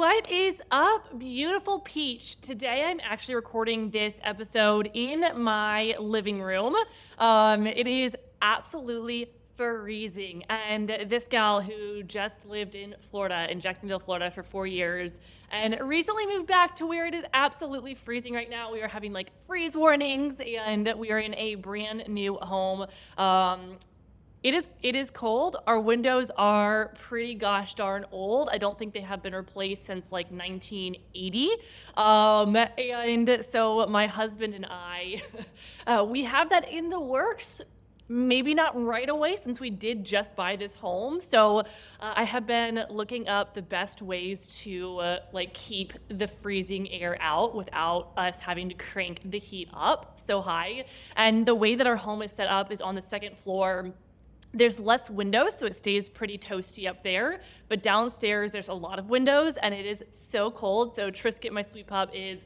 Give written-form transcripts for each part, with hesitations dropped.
What is up, beautiful peach? Today I'm actually recording this episode in my living room. It is absolutely freezing. And this gal who just lived in Florida, in Jacksonville, Florida for 4 years, and recently moved back to where it is absolutely freezing right now. We are having like freeze warnings and we are in a brand new home. It is cold. Our windows are pretty gosh darn old. I don't think they have been replaced since like 1980. And so my husband and I, we have that in the works. Maybe not right away since we did just buy this home. So I have been looking up the best ways to like keep the freezing air out without us having to crank the heat up so high. And the way that our home is set up is on the second floor. There's less windows, so it stays pretty toasty up there. But downstairs, there's a lot of windows, and it is so cold. So Trisket, my sweet pup, is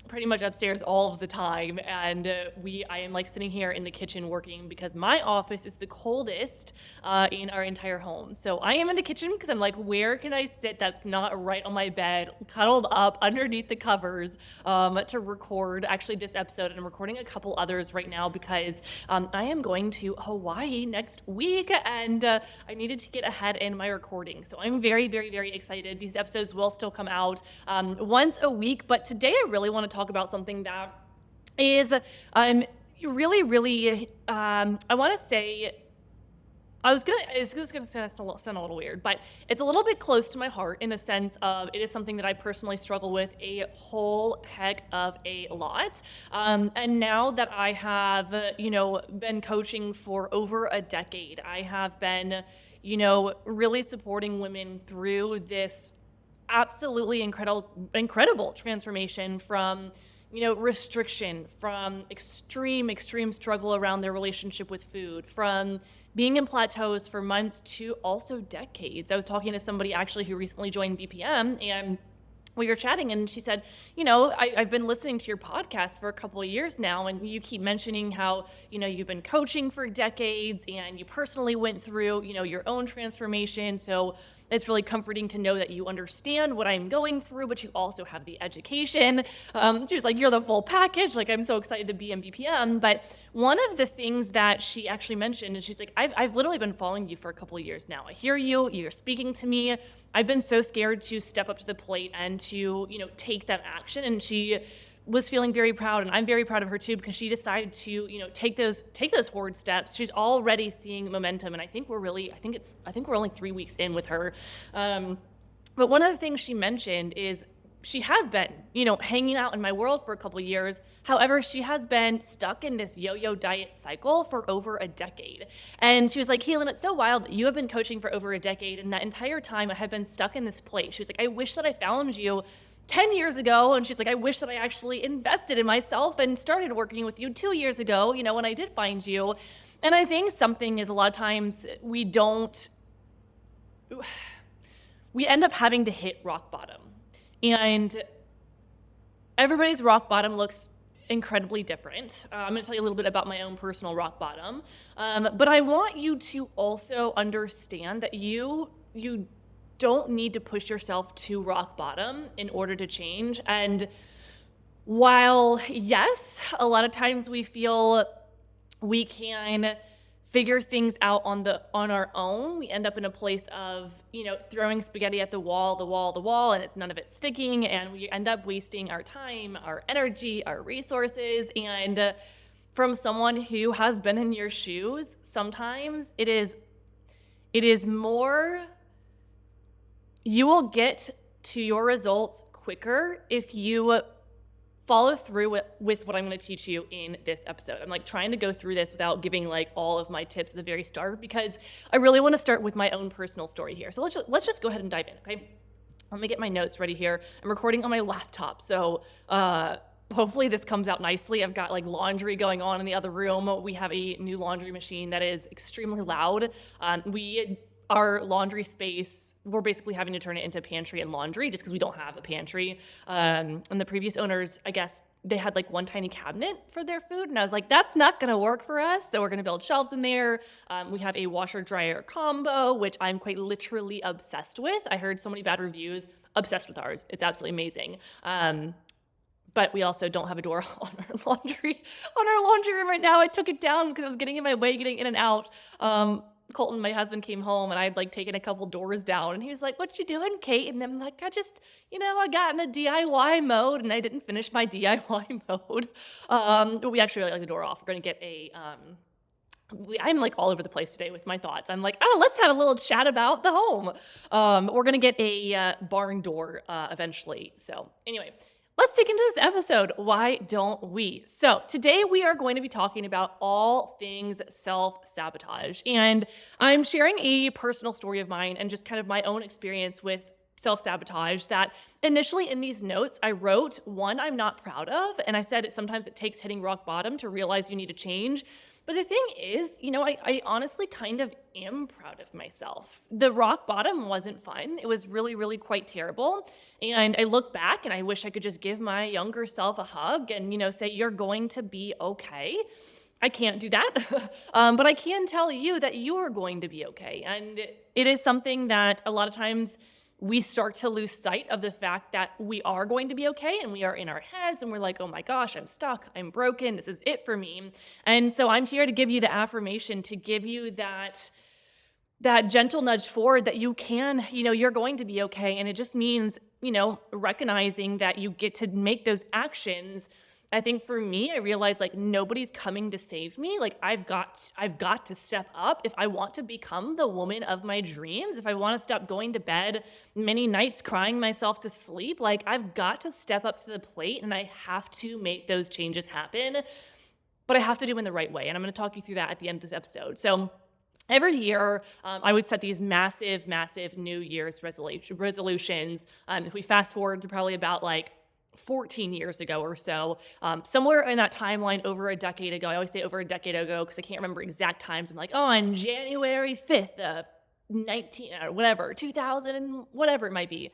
pretty much upstairs all of the time, and I am like sitting here in the kitchen working because my office is the coldest in our entire home. So I am in the kitchen because I'm like, where can I sit that's not right on my bed, cuddled up underneath the covers to record actually this episode. And I'm recording a couple others right now because I am going to Hawaii next week, and I needed to get ahead in my recording. So I'm very, very, very excited. These episodes will still come out once a week, but today I really want to talk about something that is really, really, I want to say, it's just going to sound a little weird, but it's a little bit close to my heart in the sense of it is something that I personally struggle with a whole heck of a lot. And now that I have, been coaching for over a decade, I have been, really supporting women through this absolutely incredible transformation from restriction, from extreme struggle around their relationship with food, from being in plateaus for months to also decades. I was talking to somebody actually who recently joined BPM, and we were chatting, and she said, I've been listening to your podcast for a couple of years now, and you keep mentioning how, you've been coaching for decades and you personally went through, your own transformation. So it's really comforting to know that you understand what I'm going through, but you also have the education. She was like, you're the full package. Like, I'm so excited to be in BPM. But one of the things that she actually mentioned, and she's like, I've literally been following you for a couple of years now. I hear you, you're speaking to me. I've been so scared to step up to the plate and to, take that action. And she was feeling very proud, and I'm very proud of her too, because she decided to, take those forward steps. She's already seeing momentum, and I think we're only 3 weeks in with her. But one of the things she mentioned is she has been, hanging out in my world for a couple of years. However, she has been stuck in this yo-yo diet cycle for over a decade. And she was like, Kaylin, it's so wild that you have been coaching for over a decade, and that entire time I have been stuck in this place. She was like, I wish that I found you 10 years ago. And she's like, I wish that I actually invested in myself and started working with you 2 years ago, when I did find you. And I think something is a lot of times we end up having to hit rock bottom. And everybody's rock bottom looks incredibly different. I'm going to tell you a little bit about my own personal rock bottom. But I want you to also understand that you don't need to push yourself to rock bottom in order to change. And while, yes, a lot of times we feel we can figure things out on our own, we end up in a place of, throwing spaghetti at the wall, and it's none of it sticking, and we end up wasting our time, our energy, our resources. And from someone who has been in your shoes, sometimes it is more. You will get to your results quicker if you follow through with what I'm going to teach you in this episode. I'm like trying to go through this without giving like all of my tips at the very start, because I really want to start with my own personal story here. So let's just go ahead and dive in, okay? Let me get my notes ready here. I'm recording on my laptop, so hopefully this comes out nicely. I've got like laundry going on in the other room. We have a new laundry machine that is extremely loud. Our laundry space, we're basically having to turn it into pantry and laundry just because we don't have a pantry. And the previous owners, I guess, they had like one tiny cabinet for their food. And I was like, that's not going to work for us. So we're going to build shelves in there. We have a washer dryer combo, which I'm quite literally obsessed with. I heard so many bad reviews obsessed with ours. It's absolutely amazing. But we also don't have a door on our laundry room right now. I took it down because I was getting in my way, getting in and out. Colton, my husband, came home and I'd like taken a couple doors down and he was like, "What you doing, Kate?" And I'm like, I got in a DIY mode and I didn't finish my DIY mode. We actually like the door off. We're going to get I'm like all over the place today with my thoughts. I'm like, let's have a little chat about the home. We're going to get a barn door eventually. So anyway, let's dig into this episode. Why don't we? So today we are going to be talking about all things self-sabotage. And I'm sharing a personal story of mine and just kind of my own experience with self-sabotage that initially in these notes I wrote one I'm not proud of. And I said sometimes it takes hitting rock bottom to realize you need to change. But the thing is, I honestly kind of am proud of myself. The rock bottom wasn't fun. It was really, really quite terrible. And I look back and I wish I could just give my younger self a hug and, say, "You're going to be okay." I can't do that. But I can tell you that you are going to be okay. And it is something that a lot of times we start to lose sight of the fact that we are going to be okay and we are in our heads and we're like, "Oh my gosh, I'm stuck, I'm broken, this is it for me." And so I'm here to give you the affirmation, to give you that gentle nudge forward that you can, you're going to be okay. And it just means, recognizing that you get to make those actions. I think for me, I realized like nobody's coming to save me. Like I've got to step up if I want to become the woman of my dreams. If I want to stop going to bed many nights crying myself to sleep, like I've got to step up to the plate and I have to make those changes happen. But I have to do it in the right way. And I'm going to talk you through that at the end of this episode. So every year, I would set these massive, massive New Year's resolutions. If we fast forward to probably about like 14 years ago or so, somewhere in that timeline over a decade ago. I always say over a decade ago because I can't remember exact times. I'm like, on January 5th, 2000 and whatever it might be.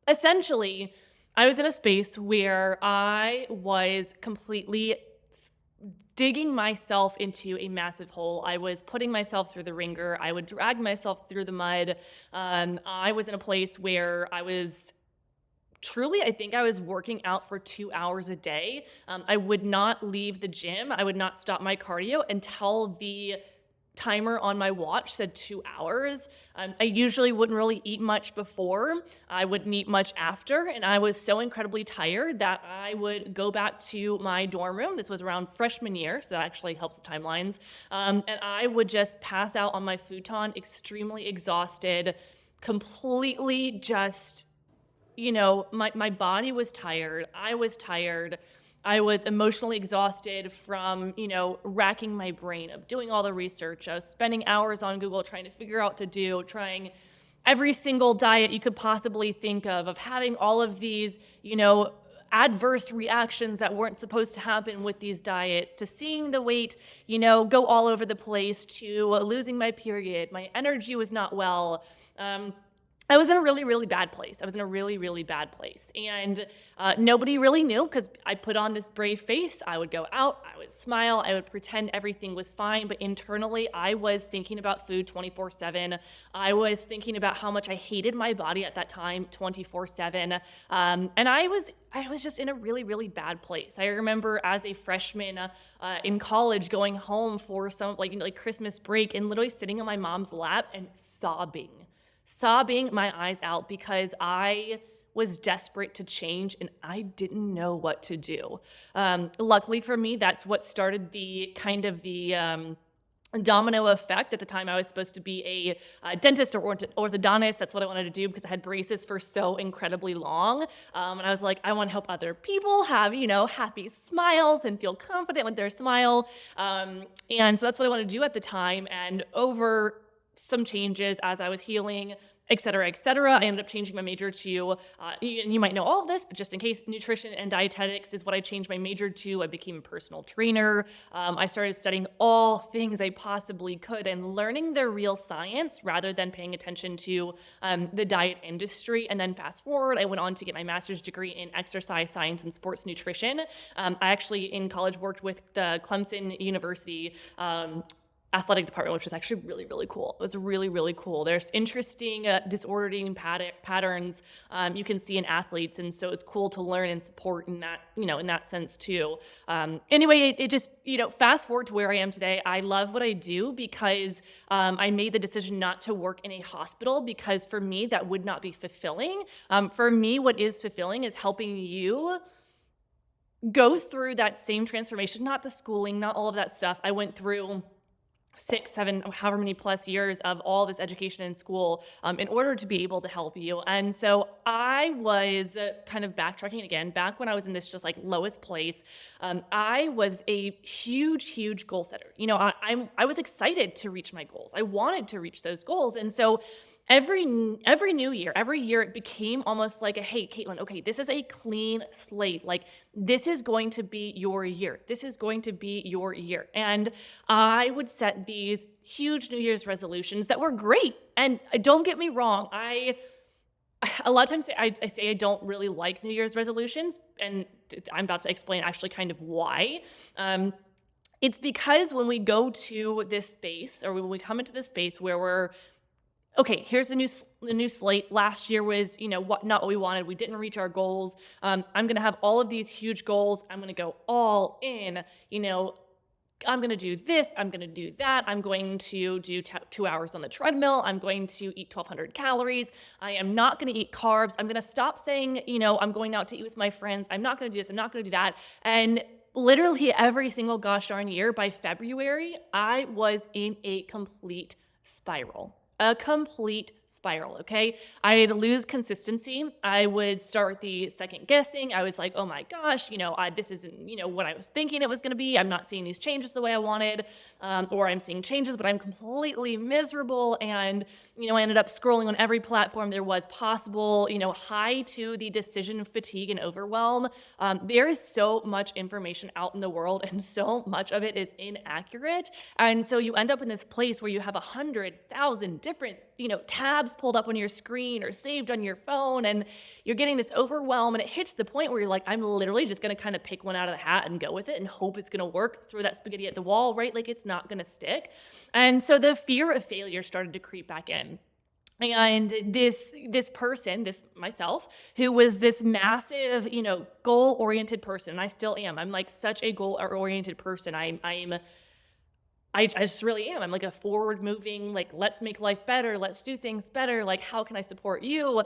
Essentially, I was in a space where I was completely digging myself into a massive hole. I was putting myself through the ringer. I would drag myself through the mud. I was in a place where I was truly, I think I was working out for 2 hours a day. I would not leave the gym. I would not stop my cardio until the timer on my watch said 2 hours. I usually wouldn't really eat much before. I wouldn't eat much after. And I was so incredibly tired that I would go back to my dorm room. This was around freshman year, so that actually helps with timelines. And I would just pass out on my futon, extremely exhausted, completely just my body was tired. I was tired. I was emotionally exhausted from, racking my brain of doing all the research. I was spending hours on Google trying to figure out trying every single diet you could possibly think of having all of these, adverse reactions that weren't supposed to happen with these diets, to seeing the weight, go all over the place, to losing my period. My energy was not well. I was in a really, really bad place. And nobody really knew because I put on this brave face. I would go out, I would smile, I would pretend everything was fine. But internally, I was thinking about food 24/7. I was thinking about how much I hated my body at that time 24/7. And I was just in a really, really bad place. I remember as a freshman in college going home for some like Christmas break and literally sitting on my mom's lap and sobbing my eyes out because I was desperate to change and I didn't know what to do. Luckily for me, that's what started the domino effect. At the time, I was supposed to be a dentist or orthodontist. That's what I wanted to do because I had braces for so incredibly long. And I was like, I want to help other people have, happy smiles and feel confident with their smile. And so that's what I wanted to do at the time. And over some changes as I was healing, et cetera, I ended up changing my major to, and you might know all of this, but just in case, nutrition and dietetics is what I changed my major to. I became a personal trainer. I started studying all things I possibly could and learning the real science rather than paying attention to the diet industry. And then fast forward, I went on to get my master's degree in exercise science and sports nutrition. I actually in college worked with the Clemson University athletic department, which was actually really, really cool. It was really, really cool. There's interesting disordering patterns you can see in athletes, and so it's cool to learn and support in that, in that sense too. Anyway, it just, fast forward to where I am today. I love what I do because I made the decision not to work in a hospital because for me that would not be fulfilling. For me, what is fulfilling is helping you go through that same transformation, not the schooling, not all of that stuff. I went through 6, 7, however many plus years of all this education in school in order to be able to help you. And so I was kind of backtracking again, back when I was in this just like lowest place. I was a huge, huge goal setter. I was excited to reach my goals. I wanted to reach those goals. And so every new year, every year it became almost like a, hey, Caitlin, okay, this is a clean slate. Like this is going to be your year. This is going to be your year. And I would set these huge New Year's resolutions that were great. And don't get me wrong, a lot of times I say I don't really like New Year's resolutions, and I'm about to explain actually kind of why. It's because when we go to this space, or when we come into this space where we're okay, here's a new slate. Last year was, not what we wanted. We didn't reach our goals. I'm going to have all of these huge goals. I'm going to go all in. I'm going to do this. I'm going to do that. I'm going to do 2 hours on the treadmill. I'm going to eat 1,200 calories. I am not going to eat carbs. I'm going to stop saying, I'm going out to eat with my friends. I'm not going to do this. I'm not going to do that. And literally every single gosh darn year, by February, I was in a complete spiral. Okay? I'd lose consistency. I would start the second guessing. I was like, oh my gosh, this isn't, what I was thinking it was going to be. I'm not seeing these changes the way I wanted, or I'm seeing changes, but I'm completely miserable. And, I ended up scrolling on every platform there was possible, high to the decision fatigue and overwhelm. There is so much information out in the world and so much of it is inaccurate. And so you end up in this place where you have 100,000 different, tabs pulled up on your screen or saved on your phone, and you're getting this overwhelm, and it hits the point where you're like, I'm literally just going to kind of pick one out of the hat and go with it and hope it's going to work, throw that spaghetti at the wall, right? Like it's not going to stick. And so the fear of failure started to creep back in. And this person, myself, who was this massive, goal-oriented person, and I still am. I'm like such a goal-oriented person. I just really am. I'm like a forward-moving, like, let's make life better. Let's do things better. Like, how can I support you?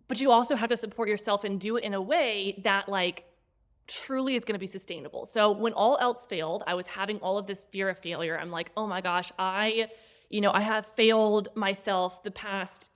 But you also have to support yourself and do it in a way that, like, truly is going to be sustainable. So when all else failed, I was having all of this fear of failure. I'm like, oh my gosh, I have failed myself the past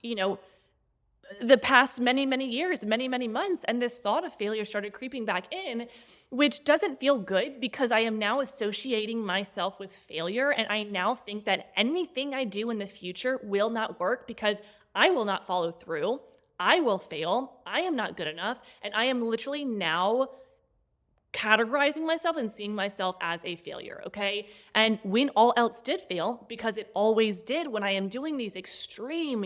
many, many years, many, many months. And this thought of failure started creeping back in, which doesn't feel good because I am now associating myself with failure. And I now think that anything I do in the future will not work because I will not follow through. I will fail. I am not good enough. And I am literally now categorizing myself and seeing myself as a failure, okay? And when all else did fail, because it always did when I am doing these extreme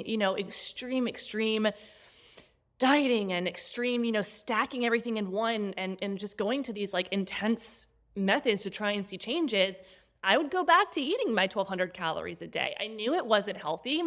dieting and extreme, stacking everything in one and just going to these like intense methods to try and see changes, I would go back to eating my 1,200 calories a day. I knew it wasn't healthy.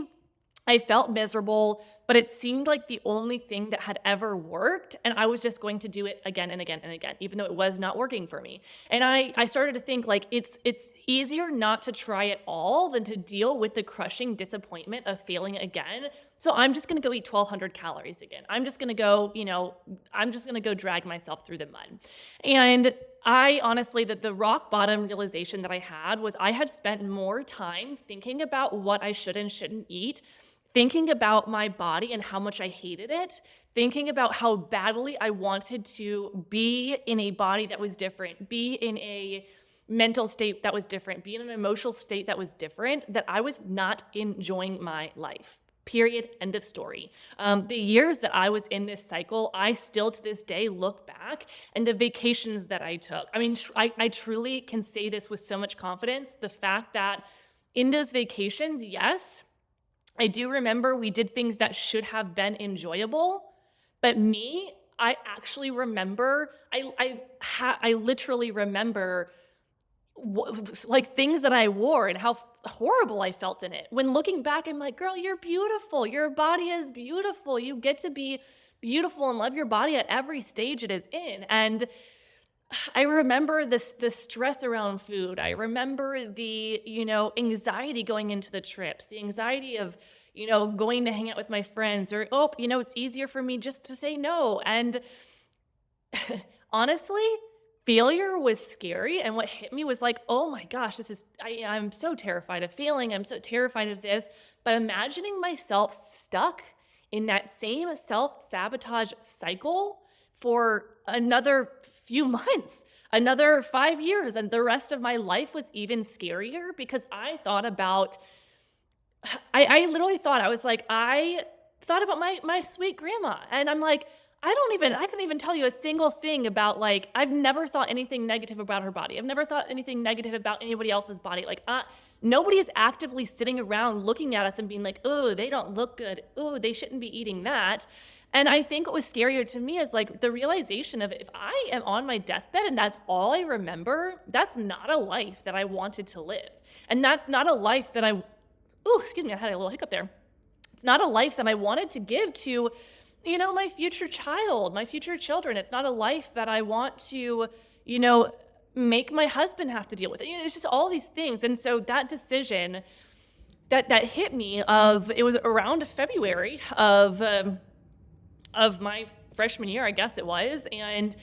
I felt miserable, but it seemed like the only thing that had ever worked, and I was just going to do it again and again and again, even though it was not working for me. And I started to think like it's easier not to try at all than to deal with the crushing disappointment of failing again. So I'm just going to go eat 1,200 calories again. I'm just going to go drag myself through the mud. And I honestly, the rock bottom realization that I had was I had spent more time thinking about what I should and shouldn't eat, thinking about my body and how much I hated it, thinking about how badly I wanted to be in a body that was different, be in a mental state that was different, be in an emotional state that was different, that I was not enjoying my life. Period. End of story. The years that I was in this cycle, I still to this day look back, and the vacations that I took. I mean, I truly can say this with so much confidence. The fact that in those vacations, yes, I do remember we did things that should have been enjoyable, but I actually remember, I literally remember like things that I wore and how horrible I felt in it. When looking back, I'm like, girl, you're beautiful. Your body is beautiful. You get to be beautiful and love your body at every stage it is in. And I remember the stress around food. I remember the, anxiety going into the trips, the anxiety of, going to hang out with my friends, or, it's easier for me just to say no. And honestly, failure was scary. And what hit me was like, oh my gosh, I'm so terrified of failing. I'm so terrified of this. But imagining myself stuck in that same self-sabotage cycle for another few months, another 5 years, and the rest of my life was even scarier because I literally thought, I thought about my sweet grandma, and I'm like, I couldn't even tell you a single thing about, like, I've never thought anything negative about her body. I've never thought anything negative about anybody else's body. Like, nobody is actively sitting around looking at us and being like, oh, they don't look good. Oh, they shouldn't be eating that. And I think what was scarier to me is like the realization of, if I am on my deathbed and that's all I remember, that's not a life that I wanted to live. And that's not a life that I had a little hiccup there. It's not a life that I wanted to give to, my future child, my future children. It's not a life that I want to, make my husband have to deal with it. It's just all these things. And so that decision that hit me, it was around February of my freshman year, I guess it was. And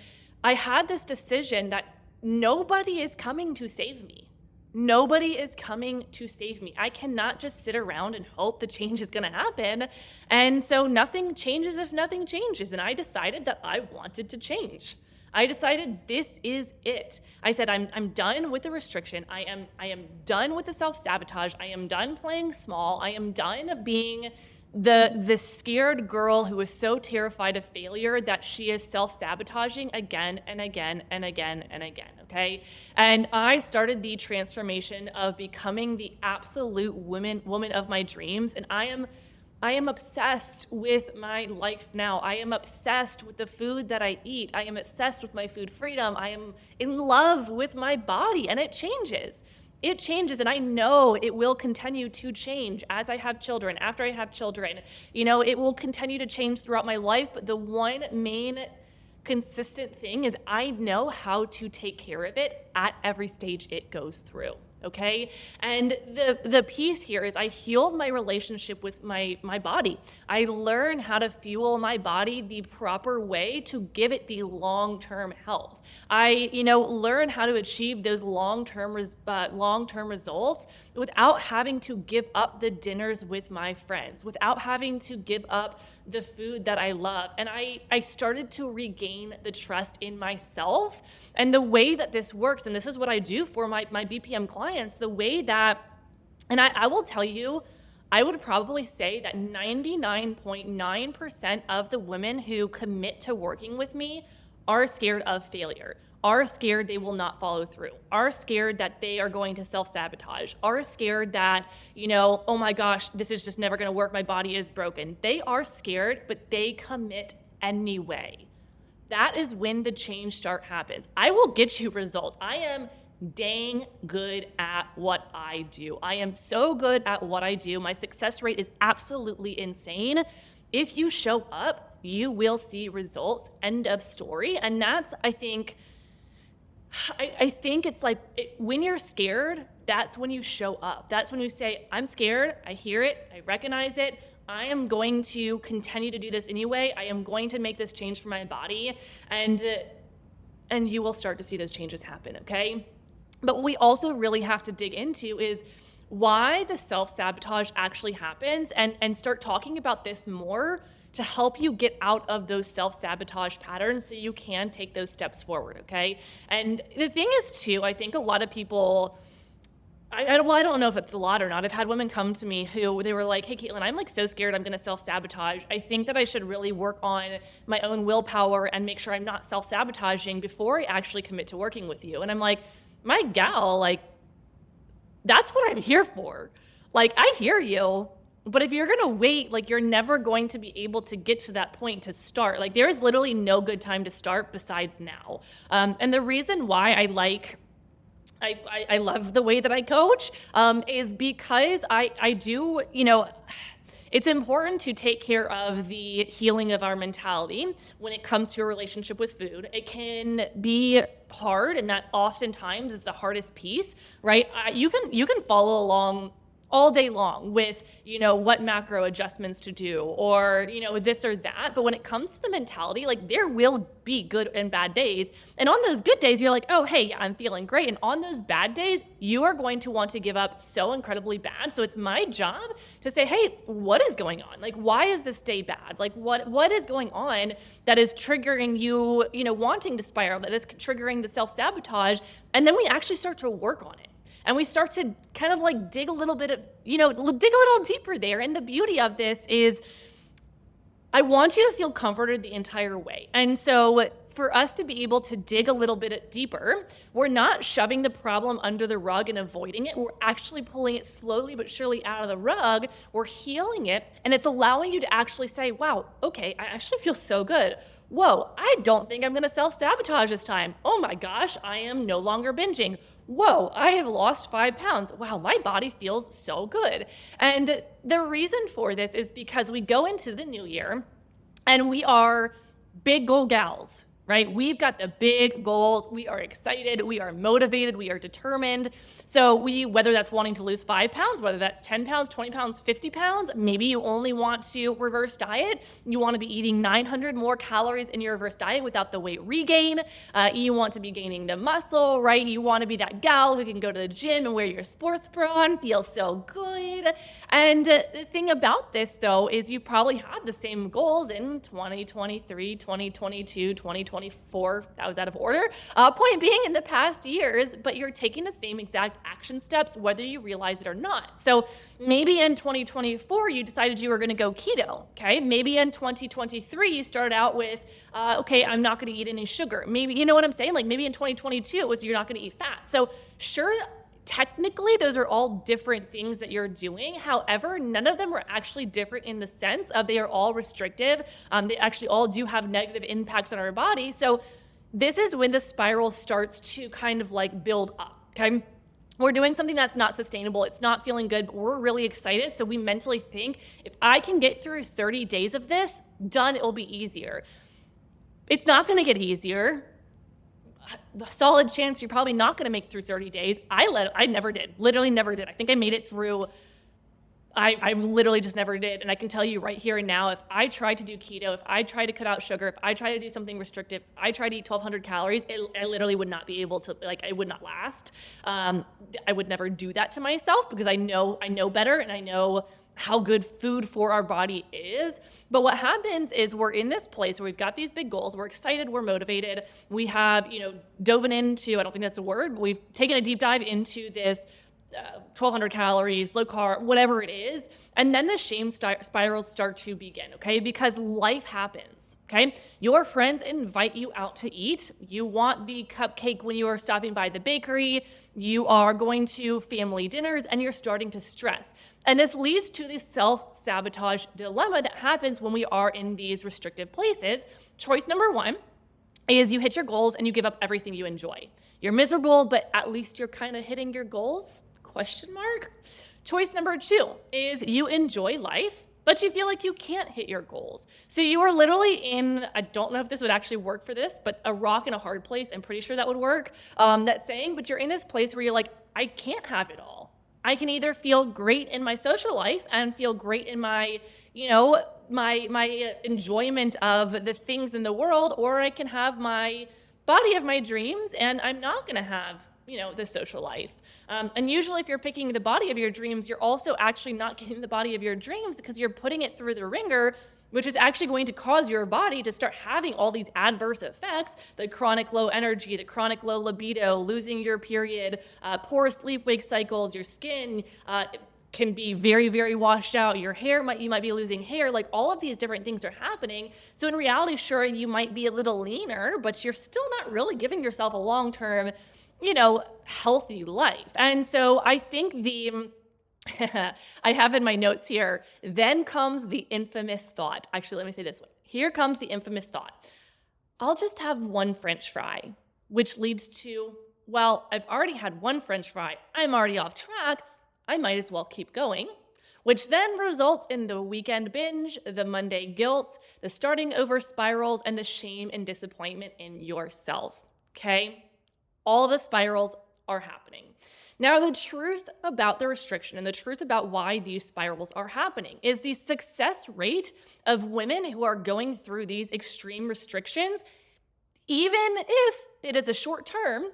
I had this decision that nobody is coming to save me. Nobody is coming to save me. I cannot just sit around and hope the change is going to happen. And so nothing changes if nothing changes. And I decided that I wanted to change. I decided this is it. I said, I'm done with the restriction. I am done with the self-sabotage. I am done playing small. I am done being the scared girl who is so terrified of failure that she is self-sabotaging again and again and again and again, okay? And I started the transformation of becoming the absolute woman of my dreams, and I am obsessed with my life now. I am obsessed with the food that I eat. I am obsessed with my food freedom. I am in love with my body, and it changes. It changes, and I know it will continue to change as I have children, after I have children. It will continue to change throughout my life, but the one main consistent thing is I know how to take care of it at every stage it goes through. Okay. And the piece here is I healed my relationship with my body. I learned how to fuel my body the proper way to give it the long-term health. I, learn how to achieve those long-term results without having to give up the dinners with my friends, without having to give up the food that I love. And I started to regain the trust in myself. And the way that this works, and this is what I do for my BPM clients, the way that, and I will tell you, I would probably say that 99.9% of the women who commit to working with me are scared of failure, are scared they will not follow through, are scared that they are going to self-sabotage, are scared that, oh my gosh, this is just never going to work, my body is broken. They are scared, but they commit anyway. That is when the change start happens. I will get you results. I am dang good at what I do. I am so good at what I do. My success rate is absolutely insane. If you show up, you will see results. End of story. And that's, I think it's like when you're scared, that's when you show up. That's when you say, I'm scared. I hear it. I recognize it. I am going to continue to do this anyway. I am going to make this change for my body. And you will start to see those changes happen, okay? But what we also really have to dig into is why the self-sabotage actually happens, and start talking about this more to help you get out of those self-sabotage patterns so you can take those steps forward, okay? And the thing is, too, I think a lot of people, I don't know if it's a lot or not. I've had women come to me who they were like, hey, Caitlin, I'm like so scared I'm going to self-sabotage. I think that I should really work on my own willpower and make sure I'm not self-sabotaging before I actually commit to working with you. And I'm like, my gal, like, that's what I'm here for. Like, I hear you. But if you're going to wait, like, you're never going to be able to get to that point to start. Like, there is literally no good time to start besides now. And the reason why I like I love the way that I coach, is because I do, it's important to take care of the healing of our mentality when it comes to a relationship with food. It can be hard, and that oftentimes is the hardest piece, right? You can follow along all day long with, what macro adjustments to do, or, this or that. But when it comes to the mentality, like, there will be good and bad days. And on those good days, you're like, oh, hey, yeah, I'm feeling great. And on those bad days, you are going to want to give up so incredibly bad. So it's my job to say, hey, what is going on? Like, why is this day bad? Like, what is going on that is triggering you, wanting to spiral, that is triggering the self-sabotage? And then we actually start to work on it. And we start to kind of like dig a little deeper there. And the beauty of this is I want you to feel comforted the entire way. And so for us to be able to dig a little bit deeper, we're not shoving the problem under the rug and avoiding it. We're actually pulling it slowly but surely out of the rug. We're healing it. And it's allowing you to actually say, wow, okay, I actually feel so good. Whoa, I don't think I'm going to self-sabotage this time. Oh my gosh, I am no longer binging. Whoa, I have lost 5 pounds. Wow, my body feels so good. And the reason for this is because we go into the new year and we are big goal gals, right? We've got the big goals. We are excited. We are motivated. We are determined. So whether that's wanting to lose 5 pounds, whether that's 10 pounds, 20 pounds, 50 pounds, maybe you only want to reverse diet. You want to be eating 900 more calories in your reverse diet without the weight regain. You want to be gaining the muscle, right? You want to be that gal who can go to the gym and wear your sports bra and feel so good. And the thing about this, though, is you probably had the same goals in 2023, 2022, 2024. That was out of order. Point being, in the past years, but you're taking the same exact action steps, whether you realize it or not. So maybe in 2024, you decided you were going to go keto. Okay. Maybe in 2023, you started out with, okay, I'm not going to eat any sugar. Maybe, you know what I'm saying? Like maybe in 2022, it was you're not going to eat fat. So sure, technically, those are all different things that you're doing. However, none of them are actually different in the sense of they are all restrictive. They actually all do have negative impacts on our body. So this is when the spiral starts to kind of like build up, okay? We're doing something that's not sustainable. It's not feeling good, but we're really excited. So we mentally think, if I can get through 30 days of this, done, it'll be easier. It's not going to get easier. A solid chance you're probably not going to make it through 30 days. I never did. Literally never did. I think I made it through. I literally just never did. And I can tell you right here and now, if I tried to do keto, if I tried to cut out sugar, if I tried to do something restrictive, if I tried to eat 1,200 calories, I literally would not be able to, like, I would not last. I would never do that to myself because I know better, and I know how good food for our body is. But what happens is we're in this place where we've got these big goals. We're excited. We're motivated. We have, dove into, I don't think that's a word, but we've taken a deep dive into this 1,200 calories, low carb, whatever it is. And then the shame spirals start to begin, okay? Because life happens, okay? Your friends invite you out to eat. You want the cupcake when you are stopping by the bakery. You are going to family dinners and you're starting to stress. And this leads to the self-sabotage dilemma that happens when we are in these restrictive places. Choice number one is you hit your goals and you give up everything you enjoy. You're miserable, but at least you're kind of hitting your goals? Question mark. Choice number two is you enjoy life, but you feel like you can't hit your goals. So you are literally in, I don't know if this would actually work for this, but a rock and a hard place. I'm pretty sure that would work, that saying, but you're in this place where you're like, I can't have it all. I can either feel great in my social life and feel great in my, my enjoyment of the things in the world, or I can have my body of my dreams and I'm not going to have, the social life. And usually if you're picking the body of your dreams, you're also actually not getting the body of your dreams because you're putting it through the ringer, which is actually going to cause your body to start having all these adverse effects: the chronic low energy, the chronic low libido, losing your period, poor sleep-wake cycles, your skin can be very, very washed out. Your hair, you might be losing hair. Like, all of these different things are happening. So in reality, sure, you might be a little leaner, but you're still not really giving yourself a long-term, healthy life. And so I think I have in my notes here, then comes the infamous thought. Actually, let me say this one. Here comes the infamous thought. I'll just have one French fry, which leads to well, I've already had one French fry. I'm already off track. I might as well keep going, which then results in the weekend binge, the Monday guilt, the starting over spirals, and the shame and disappointment in yourself. Okay? All the spirals are happening. Now, the truth about the restriction and the truth about why these spirals are happening is the success rate of women who are going through these extreme restrictions, even if it is a short term,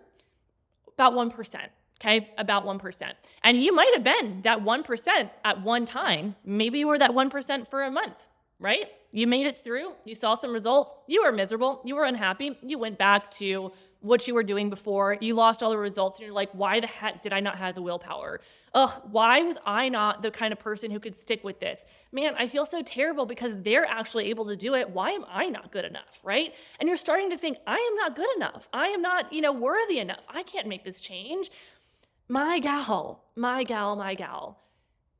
about 1%. Okay, about 1%. And you might have been that 1% at one time. Maybe you were that 1% for a month, right? You made it through, you saw some results, you were miserable, you were unhappy, you went back to what you were doing before, you lost all the results, and you're like, why the heck did I not have the willpower? Why was I not the kind of person who could stick with this? Man, I feel so terrible because they're actually able to do it. Why am I not good enough, right? And you're starting to think, I am not good enough. I am not, worthy enough. I can't make this change. My gal,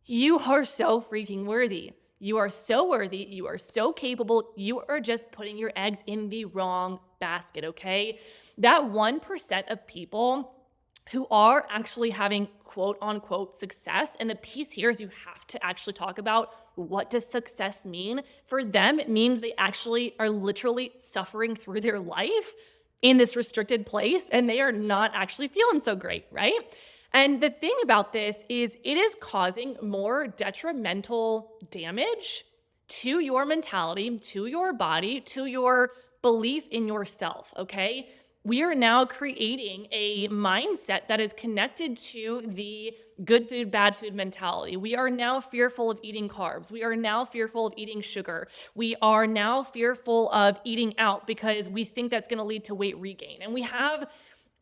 you are so freaking worthy. You are so worthy. You are so capable. You are just putting your eggs in the wrong basket, okay? That 1% of people who are actually having quote unquote success, and the piece here is you have to actually talk about what does success mean. For them, it means they actually are literally suffering through their life in this restricted place, and they are not actually feeling so great, right? And the thing about this is it is causing more detrimental damage to your mentality, to your body, to your belief in yourself, okay? We are now creating a mindset that is connected to the good food, bad food mentality. We are now fearful of eating carbs. We are now fearful of eating sugar. We are now fearful of eating out because we think that's going to lead to weight regain. And we have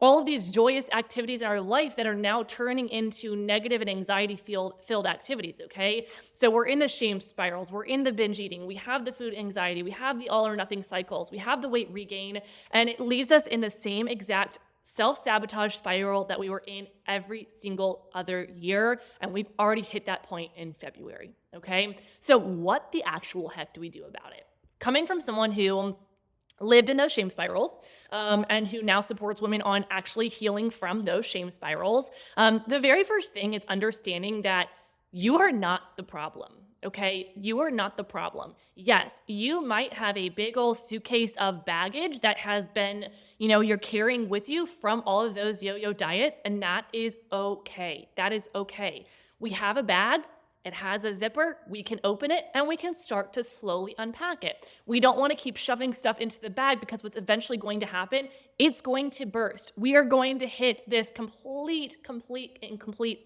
all of these joyous activities in our life that are now turning into negative and anxiety-filled activities, okay? So we're in the shame spirals, we're in the binge eating, we have the food anxiety, we have the all or nothing cycles, we have the weight regain, and it leaves us in the same exact self-sabotage spiral that we were in every single other year, and we've already hit that point in February, okay? So what the actual heck do we do about it? Coming from someone who lived in those shame spirals, and who now supports women on actually healing from those shame spirals. The very first thing is understanding that you are not the problem, okay? You are not the problem. Yes, you might have a big old suitcase of baggage that has been, you're carrying with you from all of those yo-yo diets, and that is okay. That is okay. We have a bag. It has a zipper, we can open it, and we can start to slowly unpack it. We don't want to keep shoving stuff into the bag because what's eventually going to happen, it's going to burst. We are going to hit this complete,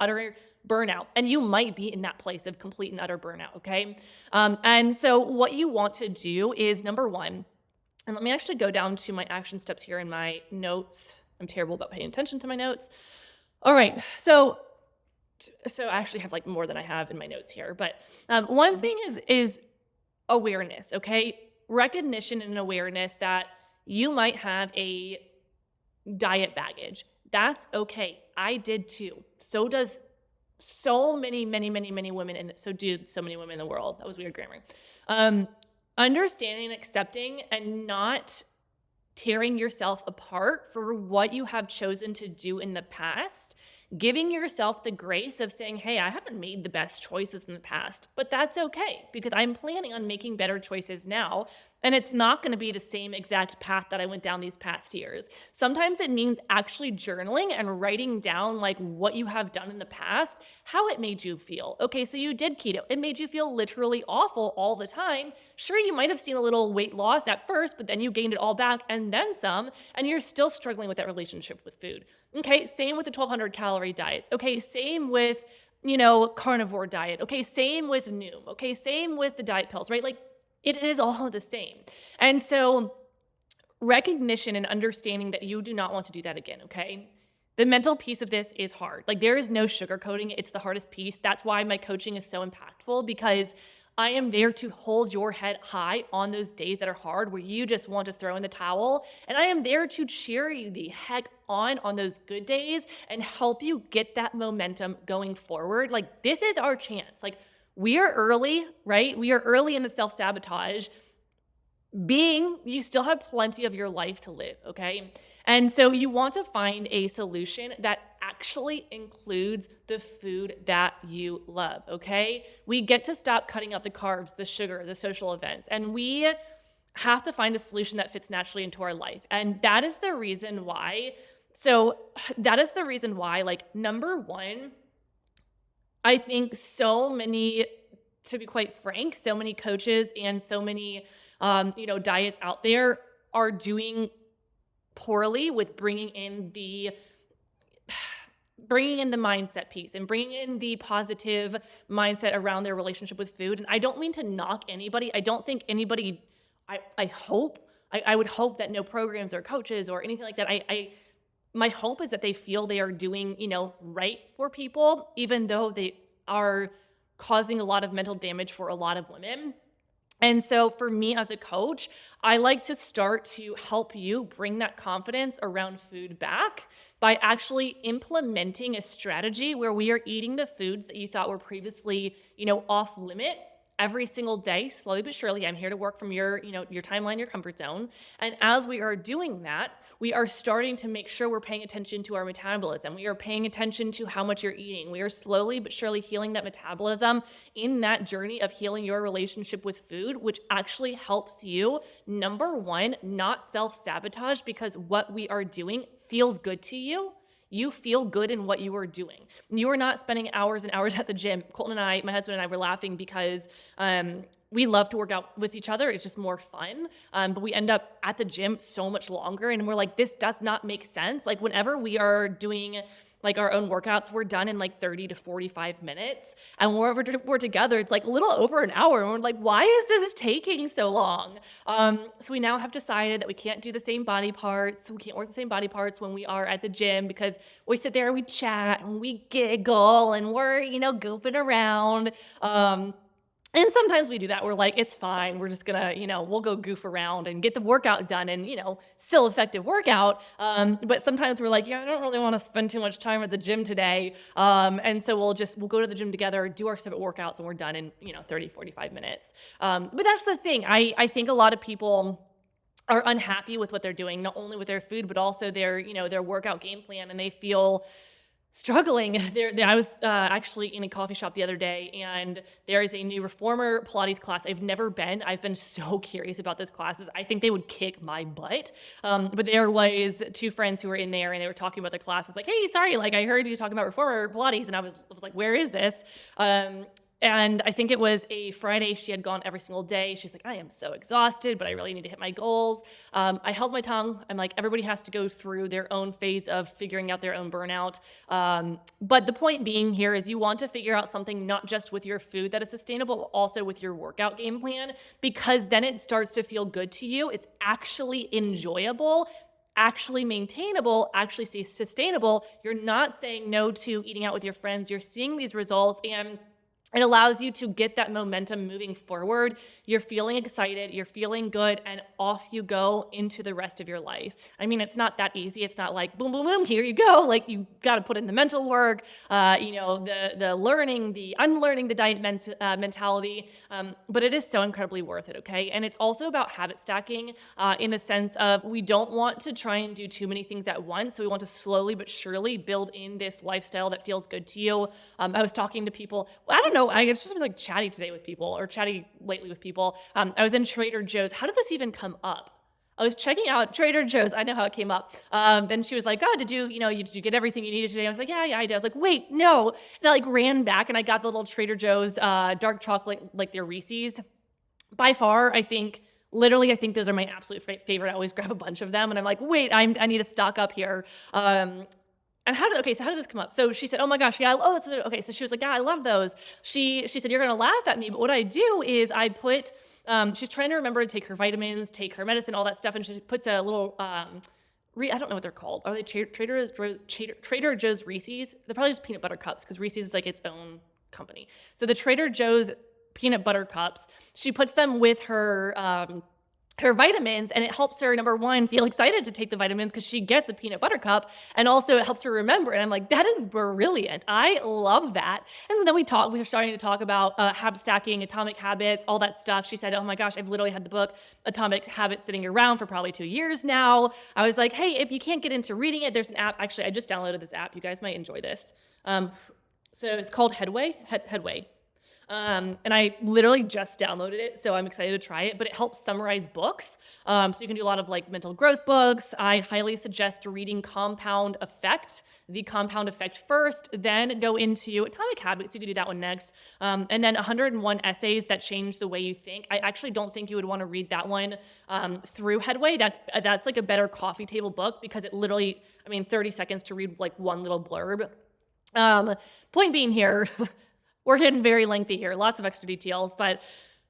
utter burnout. And you might be in that place of complete and utter burnout, okay? And so what you want to do is, number one, and let me actually go down to my action steps here in my notes. I'm terrible about paying attention to my notes. All right, so I actually have like more than I have in my notes here, but one thing is awareness, okay? Recognition and awareness that you might have a diet baggage. That's okay. I did too. So does so many women, and so do so many women in the world. That was weird grammar. Understanding and accepting and not tearing yourself apart for what you have chosen to do in the past. Giving yourself the grace of saying, hey, I haven't made the best choices in the past, but that's okay because I'm planning on making better choices now. And it's not going to be the same exact path that I went down these past years. Sometimes it means actually journaling and writing down like what you have done in the past, how it made you feel. Okay, so you did keto. It made you feel literally awful all the time. Sure, you might have seen a little weight loss at first, but then you gained it all back and then some, and you're still struggling with that relationship with food. Okay, same with the 1,200 calorie diets. Okay, same with, carnivore diet. Okay, same with Noom. Okay, same with the diet pills, right? Like, it is all the same. And so recognition and understanding that you do not want to do that again, okay? The mental piece of this is hard. Like, there is no sugarcoating it. It's the hardest piece. That's why my coaching is so impactful, because I am there to hold your head high on those days that are hard, where you just want to throw in the towel. And I am there to cheer you the heck on those good days and help you get that momentum going forward. Like, this is our chance. Like, we are early, right? We are early in the self-sabotage. being you still have plenty of your life to live, okay? And so you want to find a solution that actually includes the food that you love, okay? We get to stop cutting out the carbs, the sugar, the social events, and we have to find a solution that fits naturally into our life. And that is the reason why. So, that is the reason why, like, number one, I think so many, to be quite frank, so many coaches and so many, diets out there are doing poorly with bringing in the mindset piece and bringing in the positive mindset around their relationship with food. And I don't mean to knock anybody. I don't think anybody, I hope, I would hope that no programs or coaches or anything like that. My hope is that they feel they are doing, right for people, even though they are causing a lot of mental damage for a lot of women. And so for me as a coach, I like to start to help you bring that confidence around food back by actually implementing a strategy where we are eating the foods that you thought were previously, off limit every single day, slowly but surely. I'm here to work from your timeline, your comfort zone. And as we are doing that, we are starting to make sure we're paying attention to our metabolism. We are paying attention to how much you're eating. We are slowly but surely healing that metabolism in that journey of healing your relationship with food, which actually helps you, number one, not self-sabotage, because what we are doing feels good to you. You feel good in what you are doing. You are not spending hours and hours at the gym. Colton and I, my husband and I, were laughing because we love to work out with each other. It's just more fun. But we end up at the gym so much longer, and we're like, this does not make sense. Like, whenever we are doing like our own workouts, we're done in like 30 to 45 minutes. And wherever we're together, it's like a little over an hour. And we're like, why is this taking so long? So we now have decided that we can't do the same body parts. We can't work the same body parts when we are at the gym, because we sit there and we chat and we giggle and we're, goofing around. And sometimes we do that. We're like, it's fine. We're just gonna, we'll go goof around and get the workout done and, still effective workout. But sometimes we're like, yeah, I don't really want to spend too much time at the gym today. And so we'll go to the gym together, do our separate workouts, and we're done in, 30, 45 minutes. But that's the thing. I think a lot of people are unhappy with what they're doing, not only with their food, but also their workout game plan, and they feel struggling. I was actually in a coffee shop the other day, and there is a new reformer Pilates class. I've never been. I've been so curious about those classes. I think they would kick my butt. But there was two friends who were in there, and they were talking about the class. I was like, hey, sorry, like, I heard you talking about reformer Pilates, and I was like, where is this? And I think it was a Friday. She had gone every single day. She's like, I am so exhausted, but I really need to hit my goals. I held my tongue. I'm like, everybody has to go through their own phase of figuring out their own burnout. But the point being here is you want to figure out something not just with your food that is sustainable, but also with your workout game plan, because then it starts to feel good to you. It's actually enjoyable, actually maintainable, actually sustainable. You're not saying no to eating out with your friends. You're seeing these results, and it allows you to get that momentum moving forward. You're feeling excited, you're feeling good, and off you go into the rest of your life. I mean, it's not that easy. It's not like boom, boom, boom, here you go. Like, you got to put in the mental work, the learning, the unlearning the diet mentality. But it is so incredibly worth it, okay? And it's also about habit stacking in the sense of, we don't want to try and do too many things at once. So we want to slowly but surely build in this lifestyle that feels good to you. I was talking to people, I don't know, I just been like chatty today with people, or chatty lately with people. I was in Trader Joe's. How did this even come up? I was checking out Trader Joe's. I know how it came up. And she was like, oh, did you get everything you needed today? I was like, yeah, I did. I was like, wait, no. And I like ran back and I got the little Trader Joe's dark chocolate, like their Reese's. By far, I think those are my absolute favorite. I always grab a bunch of them, and I'm like, wait, I need to stock up here. And how did this come up? So she said, oh my gosh, yeah, that's what, okay. So she was like, yeah, I love those. She said, you're going to laugh at me, but what I do is I put, she's trying to remember to take her vitamins, take her medicine, all that stuff. And she puts a little, I don't know what they're called. Are they Trader Joe's Reese's? They're probably just peanut butter cups, because Reese's is like its own company. So the Trader Joe's peanut butter cups, she puts them with her, her vitamins, and it helps her, number one, feel excited to take the vitamins because she gets a peanut butter cup, and also it helps her remember. And I'm like, that is brilliant. I love that. And then we were starting to talk about habit stacking, atomic habits, all that stuff. She said, oh my gosh, I've literally had the book Atomic Habits sitting around for probably 2 years now. I was like, hey, if you can't get into reading it, there's an app. Actually, I just downloaded this app. You guys might enjoy this. So it's called Headway. And I literally just downloaded it, so I'm excited to try it, but it helps summarize books. So you can do a lot of like mental growth books. I highly suggest reading the Compound Effect first, then go into Atomic Habits. You can do that one next. And then 101 Essays That Change the Way You Think. I actually don't think you would want to read that one through Headway. That's like a better coffee table book because it literally, 30 seconds to read like one little blurb. Point being here, we're getting very lengthy here, lots of extra details, but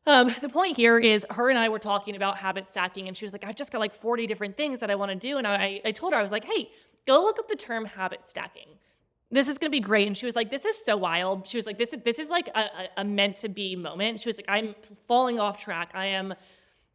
the point here is her and I were talking about habit stacking, and she was like, I've just got like 40 different things that I want to do. And I told her, I was like, hey, go look up the term habit stacking. This is going to be great. And she was like, this is so wild. She was like, this is like a meant to be moment. She was like, I'm falling off track. I am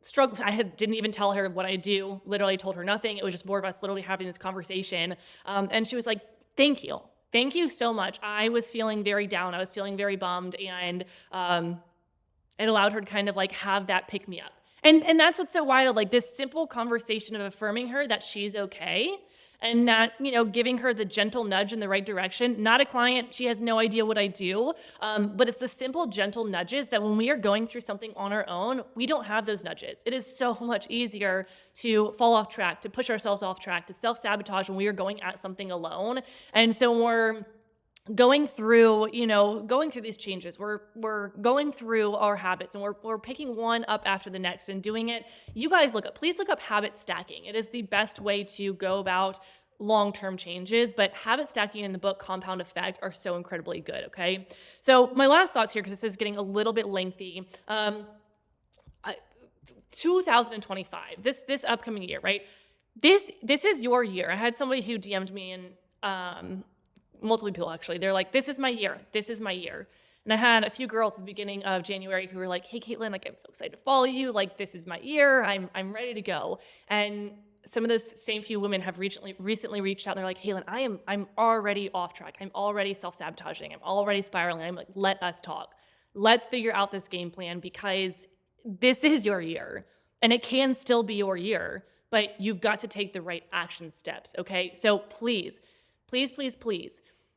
struggling. Didn't even tell her what I do. Literally told her nothing. It was just more of us literally having this conversation. And she was like, thank you. Thank you so much. I was feeling very down. I was feeling very bummed, and it allowed her to kind of like have that pick me up. And that's what's so wild, like this simple conversation of affirming her that she's okay, and that, giving her the gentle nudge in the right direction. Not a client, she has no idea what I do, but it's the simple, gentle nudges that when we are going through something on our own, we don't have those nudges. It is so much easier to fall off track, to push ourselves off track, to self-sabotage when we are going at something alone. And so when we're going through these changes, we're going through our habits, and we're picking one up after the next and doing it. You guys please look up habit stacking. It is the best way to go about long-term changes, but habit stacking in the book Compound Effect are so incredibly good. Okay. So my last thoughts here, because this is getting a little bit lengthy. 2025, this upcoming year, right? This is your year. I had somebody who DM'd me, and multiple people actually. They're like, this is my year. This is my year. And I had a few girls at the beginning of January who were like, hey, Caitlin, like, I'm so excited to follow you. Like, this is my year. I'm ready to go. And some of those same few women have recently reached out, and they're like, Caitlin, I'm already off track. I'm already self-sabotaging. I'm already spiraling. I'm like, let us talk. Let's figure out this game plan, because this is your year, and it can still be your year, but you've got to take the right action steps. Okay. So please,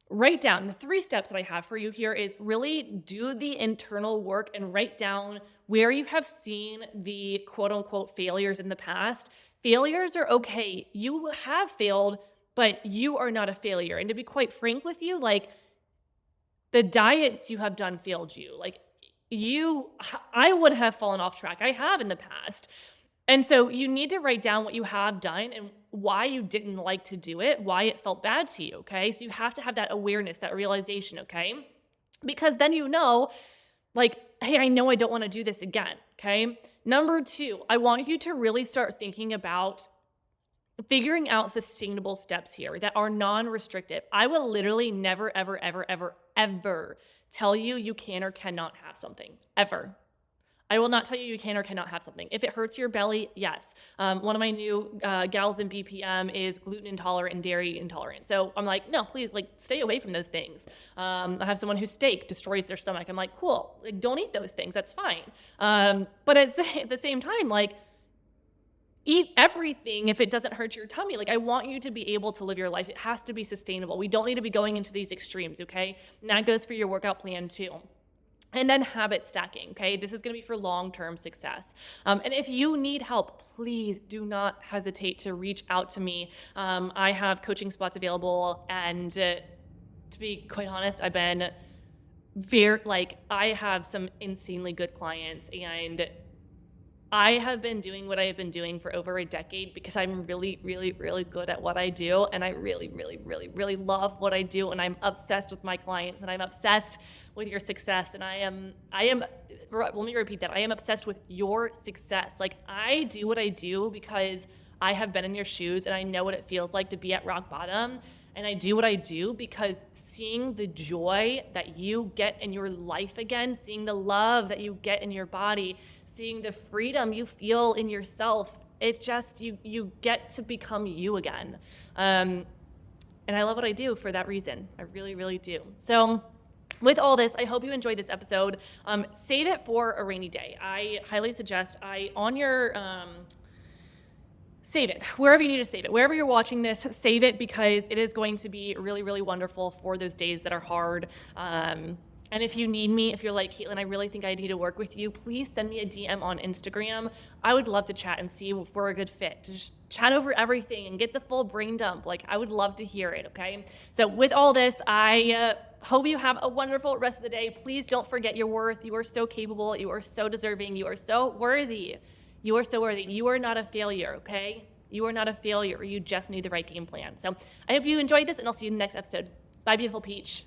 write down the 3 steps that I have for you here. Is really do the internal work and write down where you have seen the quote unquote failures in the past. Failures are okay. You have failed, but you are not a failure. And to be quite frank with you, like, the diets you have done failed you. Like, I would have fallen off track. I have in the past. And so you need to write down what you have done and why you didn't like to do it, why it felt bad to you, okay? So you have to have that awareness, that realization, okay? Because then like, hey, I know I don't want to do this again, okay? Number 2, I want you to really start thinking about figuring out sustainable steps here that are non-restrictive. I will literally never, ever, ever, ever, ever tell you can or cannot have something, ever. I will not tell you can or cannot have something. If it hurts your belly, yes. One of my new gals in BPM is gluten intolerant and dairy intolerant. So I'm like, no, please, like, stay away from those things. I have someone whose steak destroys their stomach. I'm like, cool, like, don't eat those things. That's fine. But at the same time, like, eat everything if it doesn't hurt your tummy. Like, I want you to be able to live your life. It has to be sustainable. We don't need to be going into these extremes, okay? And that goes for your workout plan too. And then habit stacking, okay? This is going to be for long-term success. And if you need help, please do not hesitate to reach out to me. I have coaching spots available, and to be quite honest, I've been I have some insanely good clients, and I have been doing what I have been doing for over a decade because I'm really, really, really good at what I do. And I really, really, really, really love what I do. And I'm obsessed with my clients, and I'm obsessed with your success. And let me repeat that. I am obsessed with your success. Like, I do what I do because I have been in your shoes, and I know what it feels like to be at rock bottom. And I do what I do because seeing the joy that you get in your life again, seeing the love that you get in your body, seeing the freedom you feel in yourself. It's just, you get to become you again. And I love what I do for that reason. I really, really do. So with all this, I hope you enjoyed this episode. Save it for a rainy day. I highly suggest save it wherever you need to save it. Wherever you're watching this, save it, because it is going to be really, really wonderful for those days that are hard. And if you need me, if you're like, Caitlin, I really think I need to work with you, please send me a DM on Instagram. I would love to chat and see if we're a good fit. To just chat over everything and get the full brain dump. Like, I would love to hear it, okay? So with all this, I hope you have a wonderful rest of the day. Please don't forget your worth. You are so capable. You are so deserving. You are so worthy. You are so worthy. You are not a failure, okay? You are not a failure. You just need the right game plan. So I hope you enjoyed this, and I'll see you in the next episode. Bye, beautiful peach.